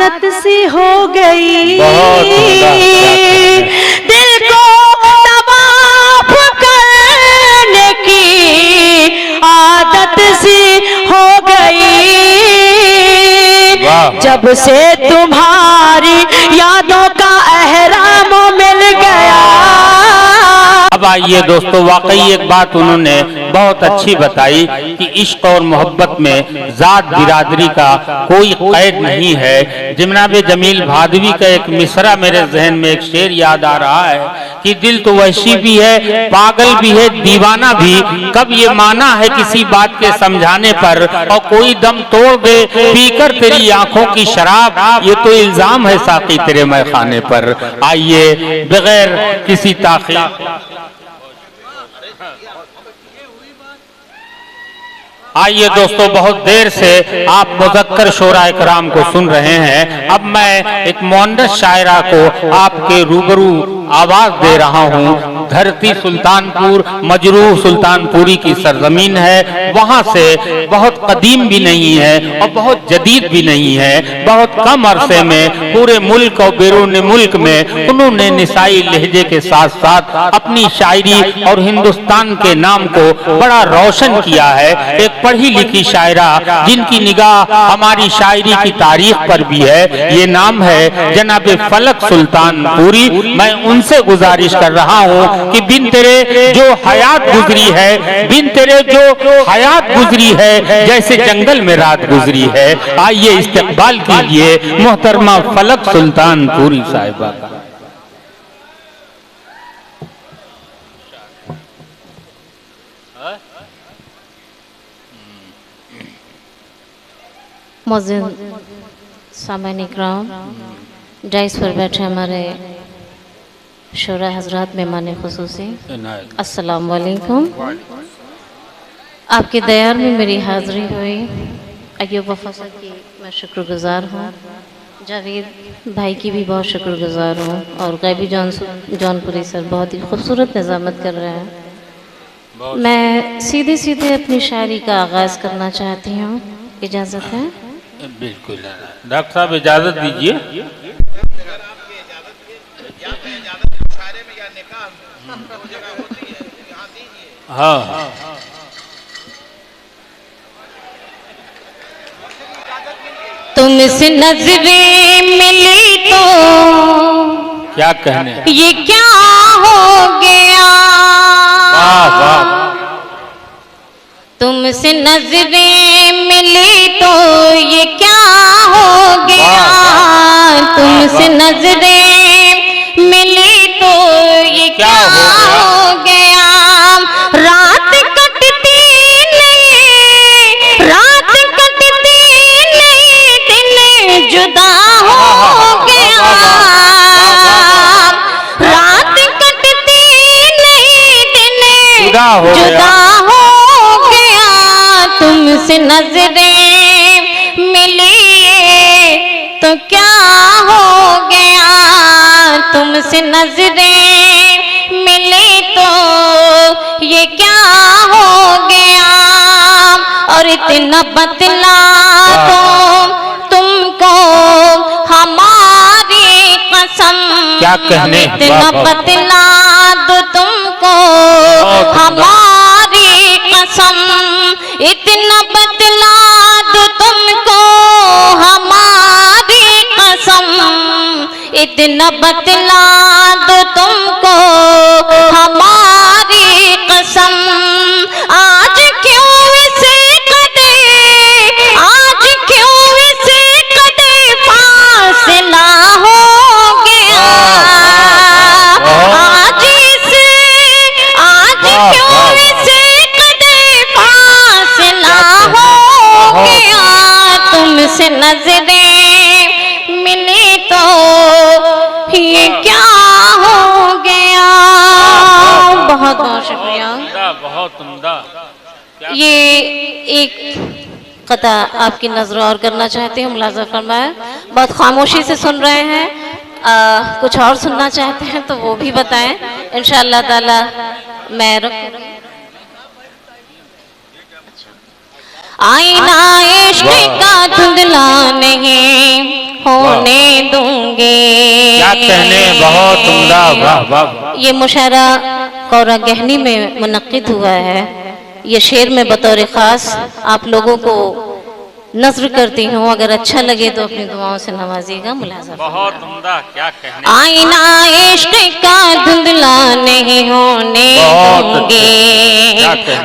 आदत सी हो गई, दिल को तवाफ करने की आदत सी हो गई, जब से तुम्हारी यादों का एहराम मिल गया। अब आइए दोस्तों, वाकई एक बात उन्होंने बहुत अच्छी बताई कि इश्क और मोहब्बत में जात बिरादरी का कोई कैद नहीं है। जनाब जमील भादवी का एक मिसरा मेरे जहन में, एक शेर याद आ रहा है कि दिल तो वहशी भी है, पागल भी है, दीवाना भी। कब ये माना है किसी बात के समझाने पर, और कोई दम तोड़ दे पीकर तेरी आंखों की शराब, ये तो इल्जाम है साकी तेरे मैखाने पर। आइए बगैर किसी ताखीर, आइए दोस्तों, बहुत देर से आप मुज़क्कर शोरा इकराम को सुन रहे हैं। अब मैं एक मुअन्नस शायरा को आपके रूबरू आवाज दे रहा हूँ। धरती सुल्तानपुर मजरूह सुल्तानपुरी की सरजमीन है, वहाँ से बहुत कदीम भी नहीं है और बहुत जदीद भी नहीं है। बहुत कम अरसे में पूरे मुल्क और बैरून मुल्क में उन्होंने निसाई लहजे के साथ साथ अपनी शायरी और हिंदुस्तान के नाम को बड़ा रोशन किया है। एक पढ़ी लिखी शायरा जिनकी निगाह हमारी शायरी की तारीख पर भी है, ये नाम है जनाब फलक सुल्तानपुरी। मैं उनसे गुजारिश कर रहा हूँ कि बिन तेरे जो हयात गुजरी है, बिन तेरे जो हयात गुजरी है, जैसे जंगल में रात गुजरी है। आइए इस्तकबाल कीजिए मोहतरमा फलक सुल्तानपुरी साहिबा का। मौजूद सामान्य इकराम, डाइस पर बैठे हमारे शोरा हजरात, मेहमान खुसूसी, अस्सलाम वालेकुम। आपके दयार में मेरी हाज़िरी हुई। अय्यूब वफ़ा सर की मैं शुक्रगुज़ार हूँ, जावेद भाई की भी बहुत शुक्रगुज़ार हूँ, और गैबी जौनपुरी सर बहुत ही खूबसूरत निज़ामत कर रहे हैं। मैं सीधे सीधे अपनी शायरी का आगाज़ करना चाहती हूँ, इजाज़त है? बिल्कुल डॉक्टर साहब, इजाज़त दीजिए। हाँ, तुमसे नजरें मिली तो क्या कहने, ये क्या हो गया। वाह वाह। तुमसे नजरें मिली तो ये क्या हो गया, तुमसे नजरें मिली तो ये क्या हो गया। रात कटती नहीं, रात कटती नहीं, दिन जुदा हो गया। रात कटती नहीं, दिन जुदा हो गया। तुमसे नजरें मिली तो क्या हो गया, तुमसे नजरें मिली तो ये क्या हो गया। और इतना बतला दो तुमको हमारी कसम, क्या कहने, इतना बतला दो तुमको हमारी कसम, इतना बतला दो तुमको हमारी कसम, इतना बतला दो तुमको हमारी कसम। आज क्यों इसे कदे, आज क्यों इसे कदे फासला हो गया। आज क्यों इसे कदे फासला हो गया। तुमसे नजरें मिली तो ये क्या हो गया। बहुत बहुत शुक्रिया, बहुत उम्दा। ये एक कता आपकी नजर और करना चाहती हूँ, मुलाज़ा फरमाए। बहुत खामोशी से सुन रहे हैं, कुछ और सुनना चाहते हैं तो वो भी बताएं, इंशाअल्लाह ताला मैं आईना इश्क का धुंधला नहीं, होने दूंगी। क्या कहने, बहुत उम्दा, वाह वाह। ये मुशायरा कौरा गहनी में मुनक्किद हुआ है। ये शेर में बतौर ख़ास आप लोगों को नज़्र करती हूँ, अगर अच्छा लगे तो अपनी दुआओं से नवाजिएगा। मुलाज़ा बहुत उम्दा, क्या कहने। आईना इश्क का धुंधला नहीं होने दूंगी,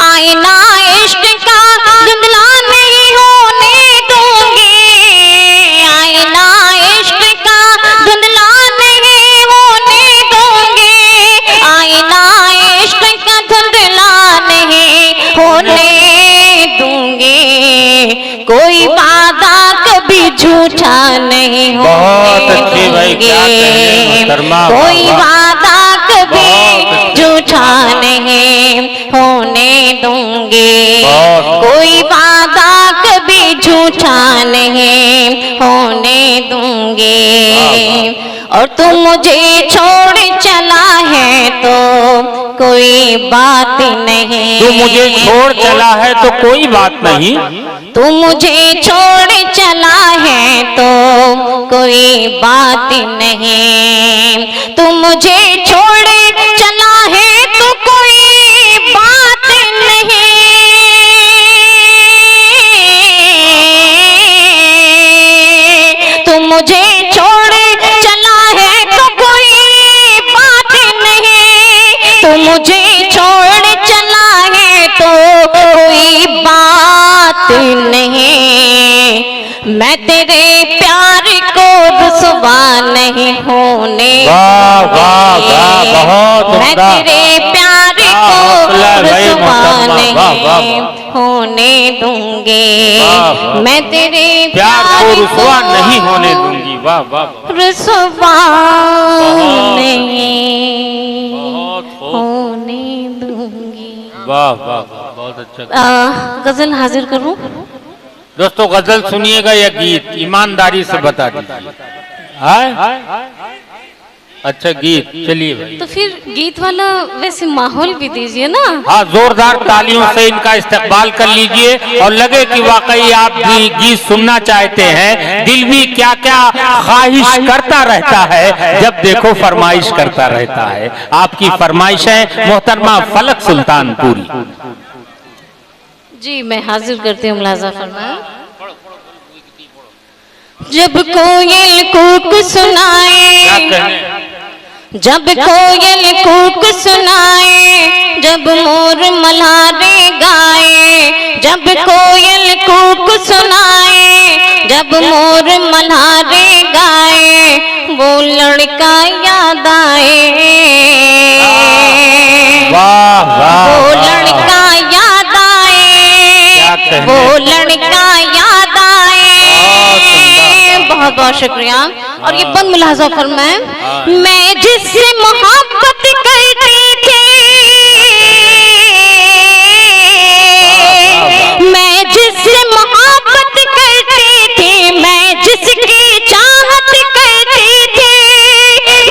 आईना इश्क का धुंधला नहीं होने दूंगी, आईना इश्क का धुंधला नहीं होने दूंगी, आईना इश्क का धुंधला नहीं होने दूंगी, कोई वादा कभी झूठा नहीं होने दूंगी, कोई वादा कभी झूठा नहीं होने दूंगी, कोई वादा कभी झूठा नहीं होने दूंगी। और तू मुझे छोड़ चला है तो कोई बात नहीं, तू मुझे छोड़ चला है तो कोई बात नहीं, तू मुझे छोड़ चला है तो कोई बात नहीं, तू मुझे छोड़ चला है तो कोई बात नहीं, तू मुझे छोड़ चला है तो कोई बात नहीं, तू मुझे छोड़ चला है तो कोई बात नहीं, मैं तेरे प्यार को रुसवा नहीं होने दूंगी, मैं तेरे प्यार को रुसवा नहीं होने दूंगी, मैं तेरे प्यार को रुसवा नहीं होने दूंगी। वाह वाह, रुसवा नहीं होने दूंगी। वाह वाह, बहुत अच्छा। गजल हाजिर करूं? दोस्तों गजल सुनिएगा या गीत, ईमानदारी से बता दीजिए। अच्छा गीत, चलिए भाई। तो फिर गीत वाला वैसे माहौल भी दीजिए ना। हाँ, जोरदार तालियों से इनका इस्तकबाल कर लीजिए और लगे कि वाकई आप भी गीत सुनना चाहते हैं। दिल भी क्या क्या ख्वाहिश करता रहता है, जब देखो फरमाइश करता रहता है। आपकी फरमाइश है मोहतरमा फलक सुल्तानपुरी। जी मैं हाजिर करती हूँ, मुलाजा फरमाएं। जब कोयल कूक सुनाए, जब कोयल कूक सुनाए, जब मोर मल्हारे गाए, जब कोयल कूक सुनाए, जब मोर मल्हारे गाए, वो लड़का याद आए, वो लड़का याद आए, वो लड़का याद आए। बहुत बहुत शुक्रिया। और ये बंद मुलाजा फरमाएं। मैं जिससे मोहब्बत करती थी, मैं जिससे मोहब्बत करती थी, मैं जिसकी चाहत करती थी,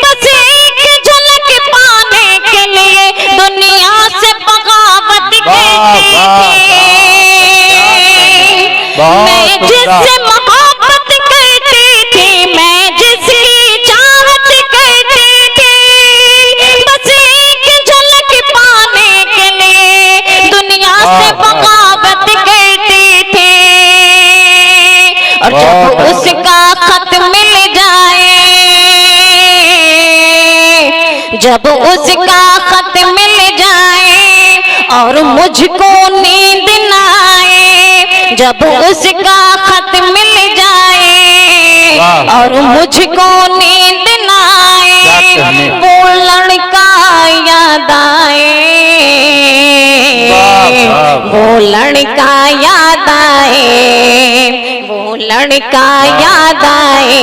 बस एक झलक पाने के लिए दुनिया से बगावत करती थी। मैं जिससे मोहब्बत करती थी, मैं जिसकी चाहत करती थी, बस एक झलक पाने के लिए दुनिया से बगावत करती थी। और जब उसका खत मिल जाए, जब उसका खत मिल जाए और मुझको नींद न आए, जब उसका खत मिल जाए और मुझको नींद न आए, वो लड़का याद आए, वो लड़का याद आए, वो लड़का याद आए,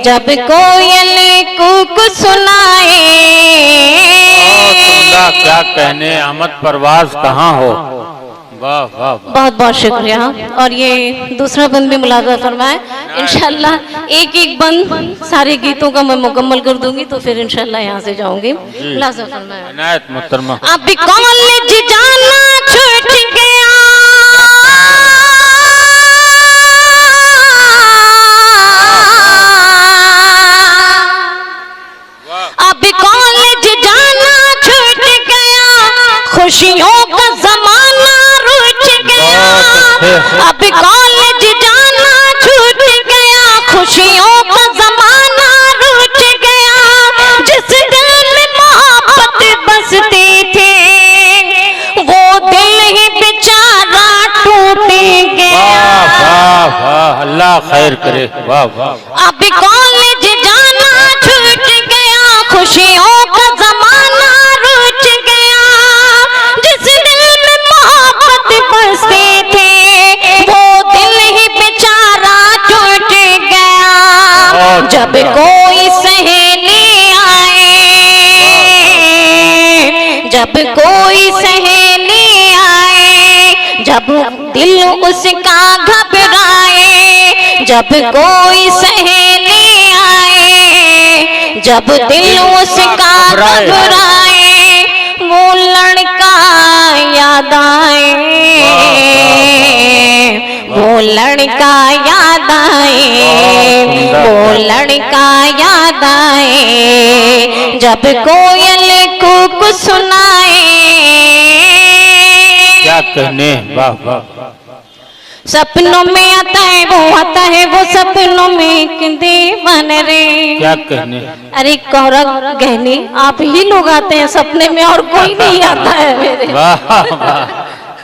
जब कोयल कूक सुनाए। क्या कहने, अहमद परवाज कहाँ हो। वाह वाह, बहुत बहुत शुक्रिया। और ये दूसरा बंद भी मुलाजा फरमाए। इंशाल्लाह एक एक बंद सारे गीतों का मैं मुकम्मल कर दूंगी, तो फिर इंशाल्लाह यहाँ से जाऊंगी। मुलाजा फरमाए। इनायत मुहतरमा। अब कॉलेज जाना छूट गया, अब कॉलेज जाना छूट गया, खुशियों का जमाना रूठ गया, जिस दिल में मोहब्बत बसती थी वो दिल ही बेचारा टूट गया। वाह वाह, अल्लाह खैर करे। वाह वाह। अब कॉलेज जाना छूट गया, खुशियों का जमाना रूठ गया, जिस दिल में मोहब्बत बसती थी वो दिल ही बेचारा टूट गया। जब कोई सहेली आए, जब कोई सहेली आए, जब दिल उसका घबराए, जब कोई सहेली आए, जब दिल उसका घबराए, वो लड़का याद आए, वो लड़का याद आए, वो लड़का याद आए, जब कोयल कूक सुनाए। क्या कहने। वाह वाह। सपनों में आता है वो सपनों में एक दीवान रे। क्या कहने। अरे कौरा गहने आप ही लोग आते हैं सपने में और कोई नहीं आता है मेरे। वाह वाह,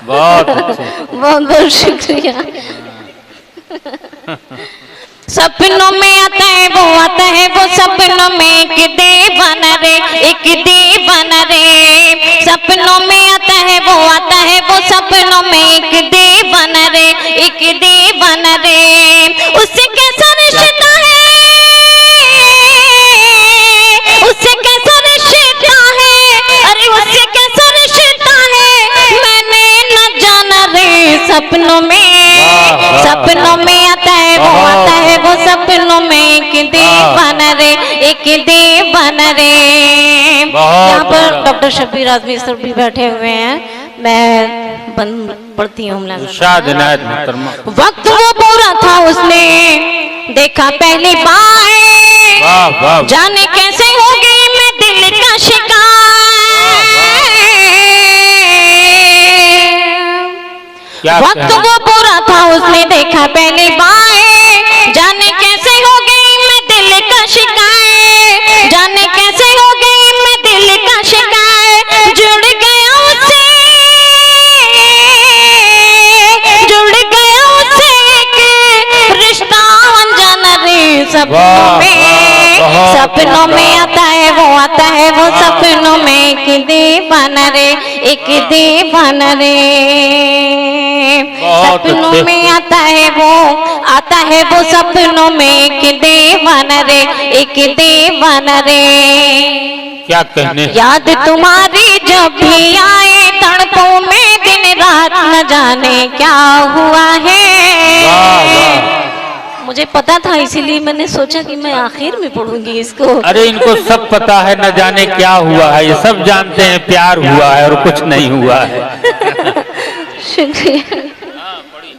बहुत अच्छे। बहुत बहुत शुक्रिया। सपनों में आता है वो सपनों में एक दीवान रे, एक दीवान रे। सपनों में आता है वो सपनों में एक दीवान रे, एक दीवान रे। उससे कैसा रिश्ता है, उससे कैसा रिश्ता है, अरे उससे कैसा रिश्ता है मैंने न जाना रे। सपनों में, सपनों में आता है वो सपनों में एक दीवान रे, एक दीवान रे। यहाँ पर डॉक्टर शब्बीर आजमी सर भी बैठे हुए हैं, मैं पढ़ती हूँ। वक्त वो बुरा था उसने देखा पहली बार, जाने कैसे हो गई मैं दिल का शिकार। वक्त वो बुरा था उसने देखा पहली बार, जाने कैसे हो गई मैं दिल का शिकार, जाने कैसे हो गई मैं दिल का शिकार। जुड़ गया उससे, जुड़ गया उससे एक रिश्ता अनजाना रे। सपनों में, सपनों में आता है वो सपनों में एक दीवाना रे, एक दीवाना रे। सपनों में आता है वो सपनों में एक दीवाना रे, एक दीवाना रे। क्या कहने। याद तुम्हारी जब भी आए तड़पों में दिन रात न जाने क्या हुआ है। मुझे पता था इसीलिए मैंने सोचा कि मैं आखिर में पढ़ूंगी इसको। अरे इनको सब पता है, न जाने क्या हुआ है, ये सब जानते हैं प्यार हुआ है और कुछ नहीं हुआ है। शुक्रिया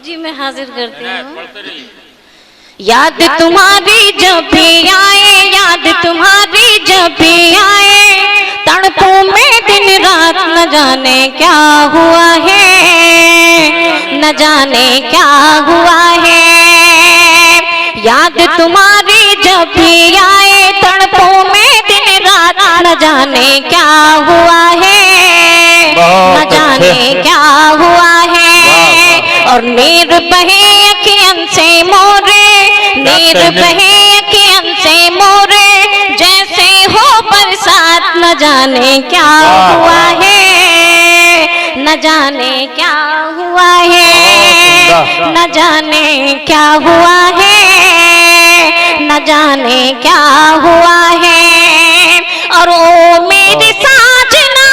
जी, मैं हाजिर करती हूँ। याद तुम्हारी जब भी आए, याद तुम्हारी जब भी आए तड़पों में दिन रात न जाने क्या हुआ है, न जाने क्या हुआ है। याद तुम्हारी जब भी आए तड़पों में दिन रात न जाने क्या हुआ है, न जाने क्या हुआ है। और नीर बहे अखियन से मोरे, नीर बहे अखियन से मोरे, जैसे हो बरसात न जाने क्या हुआ है, न जाने क्या हुआ है, न जाने क्या हुआ है, न जाने क्या हुआ है। और ओ मेरी साजना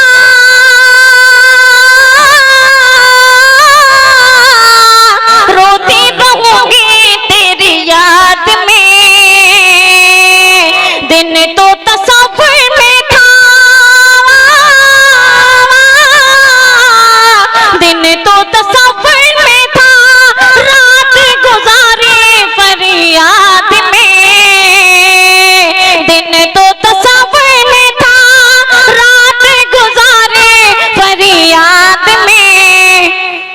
रोती रहूंगी तेरी याद में, दिन तो तसव्वुर में था, दिन तो तसव्वुर में था, रात गुजारी फरियाद में, दिन तो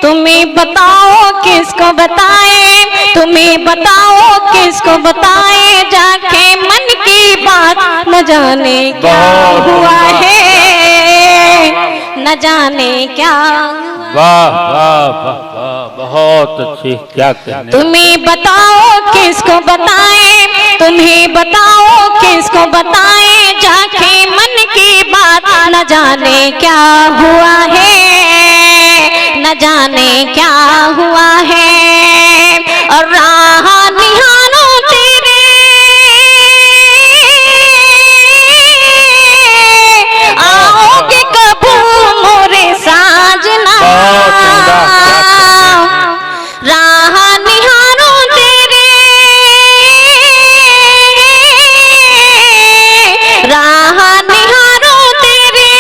तुम्हें बताओ किसको बताए, तुम्हें बताओ किसको बताए, जाके मन की बात न जाने क्या हुआ है, न जाने क्या। वाह वाह वाह वाह, बहुत अच्छी, क्या कहने। तुम्हें बताओ किसको बताए, तुम्हें बताओ किसको बताए, जाके मन की बात न जाने क्या हुआ है, न जाने क्या हुआ है। और राह निहारो तेरे आओगे कब मोरे साजना, राह निहारो तेरे, राह निहारो तेरे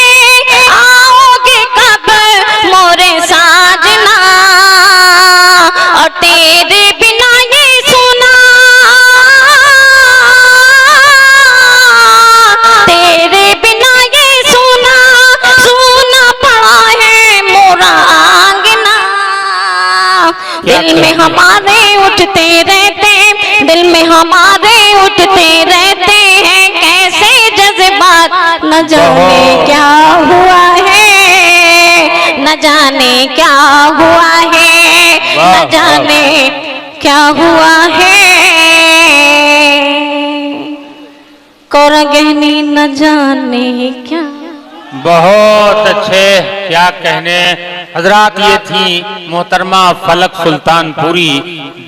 आओगे कब मोरे साजना। और तेरे बिना ये सुना, तेरे बिना ये सुना, सुना पड़ा है मोरा आंगना। दिल में हमारे उठते रहते, दिल में हमारे उठते रहते हैं कैसे जज्बात, न जाने क्या हुआ है, न जाने क्या हुआ है, न जाने क्या हुआ है। कोरा गहनी न जाने क्या। बहुत अच्छे, क्या कहने हजरात। ये थी मोहतरमा फलक सुल्तानपुरी,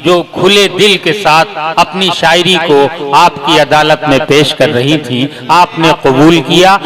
जो खुले दिल के साथ अपनी शायरी को आपकी अदालत में पेश कर रही थी। आपने कबूल किया।